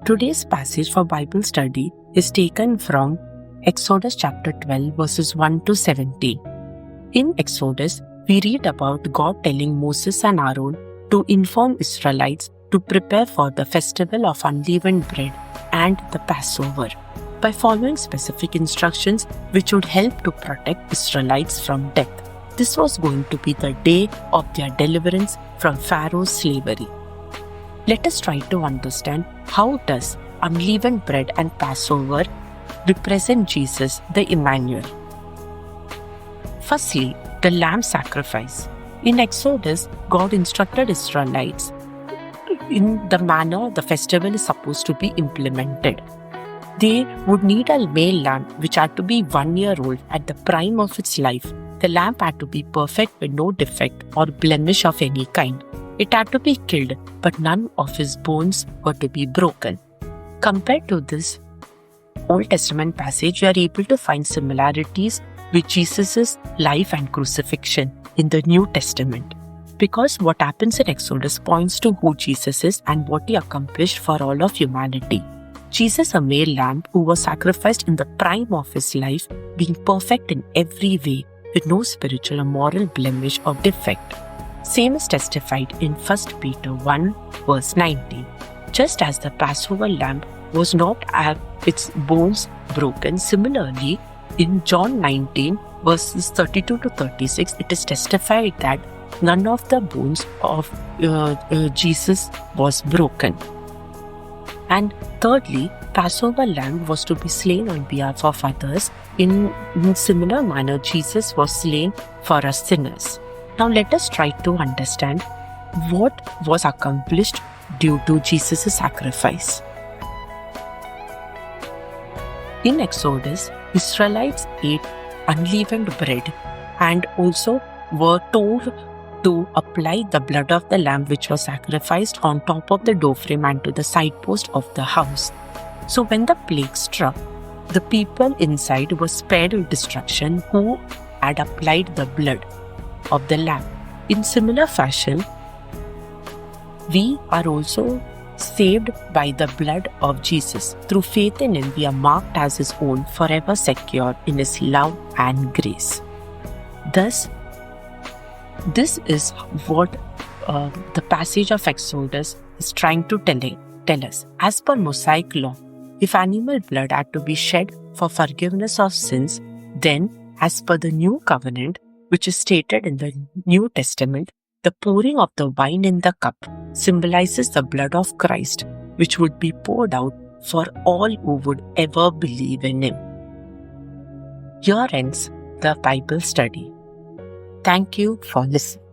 Today's passage for Bible study is taken from Exodus chapter 12 verses 1 to 17. In Exodus, we read about God telling Moses and Aaron to inform Israelites to prepare for the festival of unleavened bread and the Passover by following specific instructions which would help to protect Israelites from death. This was going to be the day of their deliverance from Pharaoh's slavery. Let us try to understand how does unleavened bread and Passover represent Jesus, the Emmanuel. Firstly, the lamb sacrifice. In Exodus, God instructed Israelites in the manner the festival is supposed to be implemented. They would need a male lamb which had to be 1 year old at the prime of its life. The lamb had to be perfect with no defect or blemish of any kind. It had to be killed, but none of his bones were to be broken. Compared to this Old Testament passage, we are able to find similarities with Jesus' life and crucifixion in the New Testament. Because what happens in Exodus points to who Jesus is and what he accomplished for all of humanity. Jesus, a male lamb who was sacrificed in the prime of his life, being perfect in every way, with no spiritual or moral blemish or defect. Same is testified in 1 Peter 1 verse 19. Just as the Passover lamb was not have its bones broken, similarly in John 19 verses 32 to 36, it is testified that none of the bones of Jesus was broken. And thirdly, Passover lamb was to be slain on behalf of others. In similar manner, Jesus was slain for us sinners. Now let us try to understand what was accomplished due to Jesus' sacrifice. In Exodus, Israelites ate unleavened bread and also were told to apply the blood of the lamb which was sacrificed on top of the doorframe and to the side post of the house. So when the plague struck, the people inside were spared destruction who had applied the blood of the lamb. In similar fashion, we are also saved by the blood of Jesus. Through faith in him, we are marked as his own, forever secure in his love and grace. Thus, this is what the passage of Exodus is trying to tell us. As per Mosaic law, if animal blood had to be shed for forgiveness of sins, then as per the new covenant, which is stated in the New Testament, the pouring of the wine in the cup symbolizes the blood of Christ, which would be poured out for all who would ever believe in him. Here ends the Bible study. Thank you for listening.